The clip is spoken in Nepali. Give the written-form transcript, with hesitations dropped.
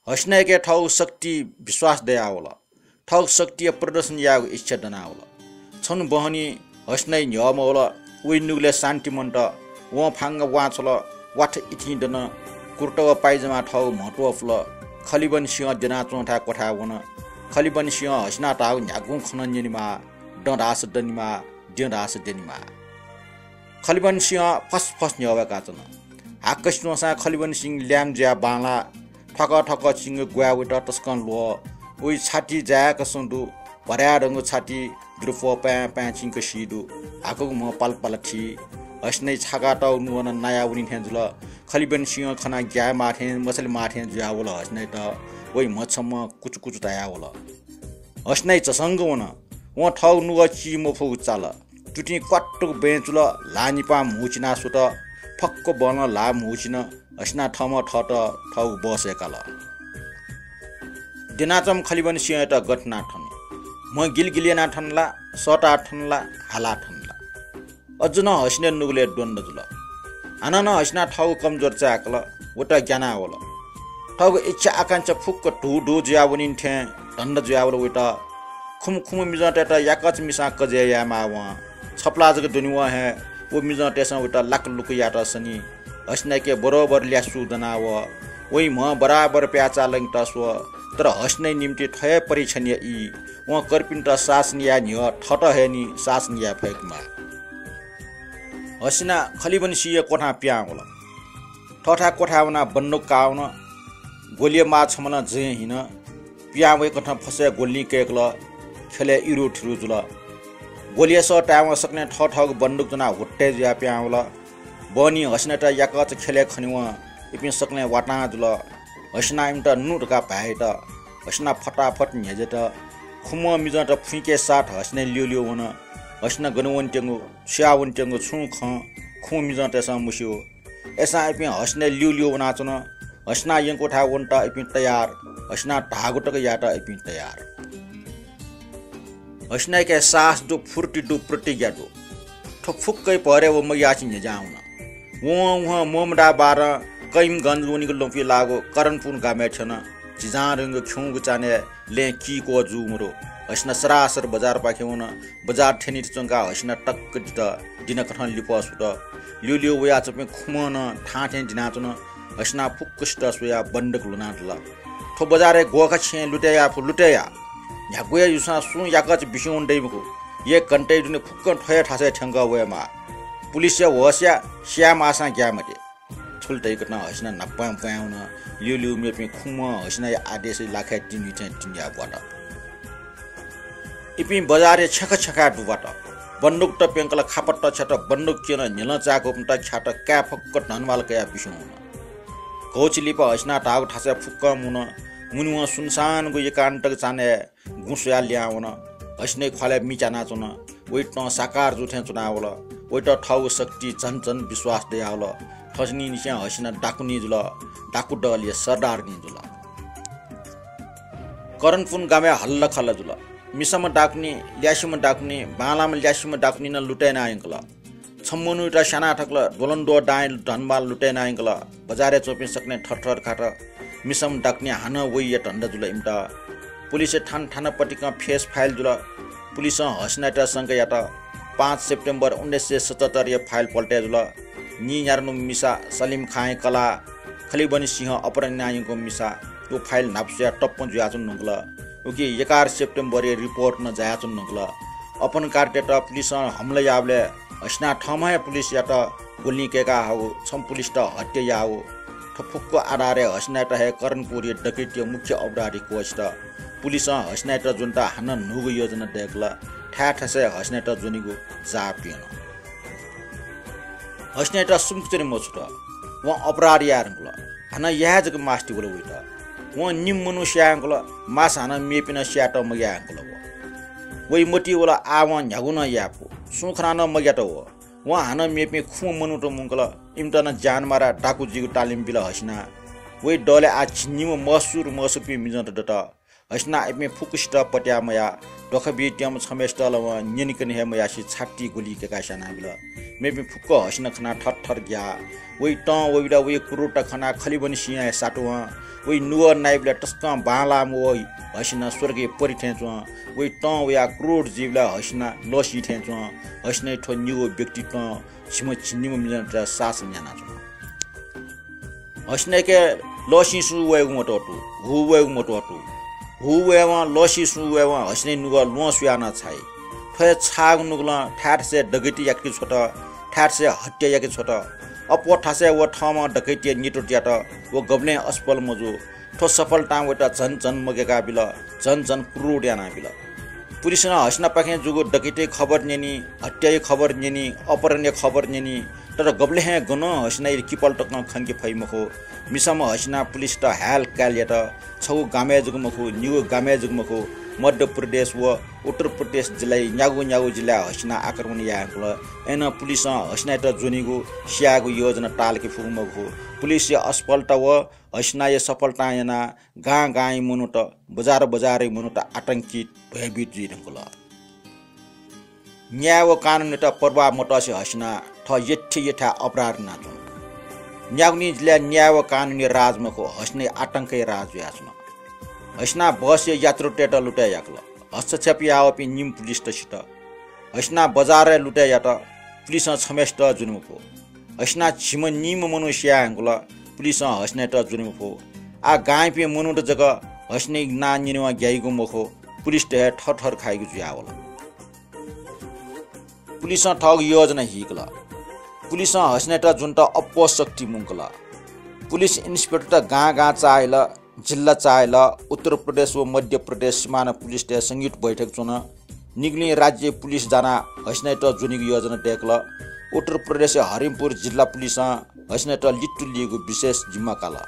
हस्ने के ठाउँ शक्ति विश्वास दयावला ठाउँ शक्ति प्रदर्शन यागो इच्छा दनावला छन् बहनी हस्ने न्यमवला उइ नुगले शान्ति मन्ट व फाङ्ग वाचल वाठ इथिदन कुर्टव पाइजमा ठाउँ महत्वफल खलिबन सिंह जना चोठा कोठा वन खलिबन सिंह हस्ना टाउ न्यागुङ खनन्यनिमा डरास दनिमा डेरास दनिमा खलिबन सिंह फस न्यवका छन् आकस्नोसा खलिबन सिंह ल्याम ज्या बाला ठक ठक सिंह गुवा उट तस्कन लो उइ छाती जाका सुन्दु भर्या रंग छाती द्रुप प्या चिंक सिदु आको म पाल थी हस्नै छागा टाउ नुवन नया उनि थेजुल खलिबन सिंह खना ग्या माथे मसल माथे ज्यावल हस्नै त ओइ मछम कुचु दयावल हस्नै चसंग वन व ठाउ नुव ची मोफु चाल टुटी कट्टु बेचुल लानिपा मुचिना सुत फक्क बन ला मुचिन हस्ना ठम ठट ठाउ बसेकाल दिनाचम खलिबन सिंह त गठना ठन म गिलगिलिना ठनला सटा ठनला हाला ठनला अझ न हस्ने नुगले द्वन्द जुल आनन हस्ना ठाउ कमजोर चाकल वटा ज्ञाना होल ठाउ इच्छा आकांक्षा फुक्क ढु ज्यावनिन थे दण्ड ज्यावल वटा खुम मिजट याकच मिसा कजे यामा व छपला जग दुनिया है वो मिजट स वटा लाक लुक याटा सनी हस्ने के बरोबर ल्यासु दना व ओइ म बराबर प्याचा लङ तस्व तर हस्ने निम्ति ठय परीक्षणीय ई व कर्पिन्ट शासनिया न्य ठट हेनी शासनिया फेकमा हसिना खलिबन सिंह कोठा प्या होला ठठा कोठावना बन्नुक काउन गोलिय मा छमन जे हिन प्या वे कोठा फसे गोली केकल खेले इरो ठिरु जुल गोलिय स टाव सक्ने ठठग बन्दुक जना हुट्टे ज्या प्या होला बनी हसिना त याकच खेले खनिव इपिन सक्ने वाटा जुल हसिना इमट नुटका भाइट हसिना फटाफट न्हेजेट खुम मिजट फुइके साथ हस्ने लियो वन हस्ना गनुवन्टेंगु स्यावन्टेंगु छु ख खु मिजट स मुस्यो एसा इपिन हस्ने लियो वना चन हस्ना यंको ठा वन्टा इपिन तयार हस्ना ढागुटक याटा इपिन तयार हस्ना के सास दु फुर्ती दु प्रतिज्ञा दु ठफुक्कै परे व म याछि न जाउन वो मोमडा बार कैम गन्जुनिको लोपी लागो करणपुर गामे छन जिजारंग खुंग चाने ले की को जुमरो हस्ना सरासर बजार पाखेउन बजार ठेनी चंगा हस्ना टक्क दिन कठन लिपसुट लियो वया चपे खुमन ठाठे दिनाचन हस्ना फुक्कस्ट सोया बन्दक लुनाटला ठो बजारे गोखा छे लुटेया यागुया युसा सु याकच बिसुन दैबको ये कन्टे दुने फुक्क ठय ठासे ठंगा वयमा पुलिस वस्या श्याम आसा ग्यामटे छुल्टै कटना हस्ना नपाम पाउन लियो मेपे खुम हस्ना आदेश लाखा तिनिया बट इपि बजारे छका दुबाट बन्दुक त पेंकला खापट छट बन्दुक केन नेल चाको पटा छाट का फक्क धनवाल कया बिसुन कोचलिप हस्ना टाग ठासे फुक्क मुनुवा सुनसान गो एकान्तक चाने गुसया ल्याउन हस्ने खले मिचाना चुन वेट साकार जुथे चुनावल वेट ठाउ शक्ति चन विश्वास दयावल ठसनी निस्या हस्ना डाकुनी जुल डाकु डलिए सरदार नि जुल करणपुन गामे हल्ल खल्ल जुल मिसम डाकुनी ल्यासुम डाकुनी बालाम ल्यासुम डाकुनी न लुटेना अंकल छम्मुनु त साना ठक्ल दोलन्दो डाइल धनबाल लुटेना अंकल बजारे चोपि सक्ने ठठर खाट मिसम डाकुनी हान वइ टन्ड जुल इमटा पुलिस ठान पटिका फेस फाइल जुल पुलिस हस्नाटा संग यात 5 सेप्टेम्बर 1977 ये फाइल पल्टे जुल नि यारनु मिसा सलीम खाए कला खलिबन सिंह अपरनायको मिसा यो फाइल नाप्सिया टप्पन जुयाचुन नगला ओके 11 सेप्टेम्बर ये रिपोर्ट न जायाचुन नगला अपन कार्टेट पुलिस हमले याबले हस्ना ठमय पुलिस यात गोली केका हो छम पुलिस त हत्या या हो ठफुक्क आधारे हस्ना त हे करणपुरी डकैती मुख्य अपराधी कोष्ट पुलिस हस्ना त जुनता हन नुगु योजना देखला ठाठसे हस्ना त जुनिगु जापिन हस्ना त सुमचरी मछुट व अपराधी यारंगल हन याजक मास्टी बोल उइटा व निम मनुष्यांगल मास हन मेपिन स्याट मग्यांगल वइ मोटी वला आव न्यागुन यापु सुखरान मग्याट हो व हन मेपि खु मनुट मुंगल इमटन जान मारा डाकु जिगु तालिम बिल हस्ना वइ डले आ छिनिम मसुपि मिजत दत हस्ना इमे फुकुस्ट पट्यामया डखबी ट्याम छमेस्ट ल निनिकन हे मयासी छाटी गोली केका साना बिल मेबी फुक्क हस्न खना ठट्ठर ग्या वही ट वहीडा वही कुरुटा खना खलिबन सिया साटुवा वही नुअर नाइबला टस्क बाला मो हस्न स्वर्गीय परिठेच वही ट वया क्रोड जीवला हस्न लसी ठेच हस्ने ठो न्यु व्यक्तित्व छिम छिन्निम मिलन सास न्याना छ हस्ने के लसी सु वेगु मटोटु हु वेगु मटोटु हु वेवा लसी सु वेवा हस्ने नुगा लो सुयाना छाइ ठय छाग नुगला ठाट से डगैती याकि छोट ठाट से हत्या याकि छोट अपो ठासे व ठामा डकैती निटो ट्याट वो गब्ने अस्पल मजु ठो सफल टाम वटा झन झन मगेका बिल झन झन क्रूड याना बिल पुलिसना हस्ना पाखे जुगो डकैती खबर नेनी हत्या खबर नेनी अपहरण खबर नेनी तर गब्ले हे गन हस्ना किपल टक्न खन्के फैमखो मिसम हस्ना पुलिस त हाल कालियाट छौ गामे जुगमखो न्यू गामे जुगमखो मध्य प्रदेश व उत्तर प्रदेश जिल्ला न्यागु जिल्ला हस्ना आक्रमण याकुल एन पुलिस हस्ना त जोनिगु सियागु योजना टालके फुगमखो पुलिस अस्पल्ट व हस्ना सफलता याना गाई मुनुट बजार मुनुट आतंकित भयभीत जिरंकुल न्याय व कानुन त प्रभाव मटसे हस्ना ठ यथा अपराध नाचो न्यागुनी जिल्ला न्याय व कानुनी राजमखो हस्ने आतंकै राज याचना हस्ना बस यात्रु टेट लुटा याकल हस्तक्षेप यावपि निम पुलिस त सित हस्ना बजार लुटा यात पुलिस छमेस्ट जुनुमको हस्ना छिम निम मनुष्य अंगुल पुलिस हस्ने त जुनुमको आ गाय पे मनुट जग हस्ने ना निनवा ग्याइगु मखो पुलिस त ठर खाइगु जुयावल पुलिस ठग योजना हिकला पुलिस हस्ने त जुन त अपशक्ति मुंकला पुलिस इन्स्पेक्टर गाँ चाहेला जिल्ला चाहेला उत्तर प्रदेश व मध्य प्रदेश सीमाना पुलिस टे संयुक्त बैठक चुन निगली राज्य पुलिस जाना हस्ने त जुनिग योजना टेकला उत्तर प्रदेश हरिमपुर जिल्ला पुलिस हस्ने त लिट्टु लिएको विशेष जिम्मा काला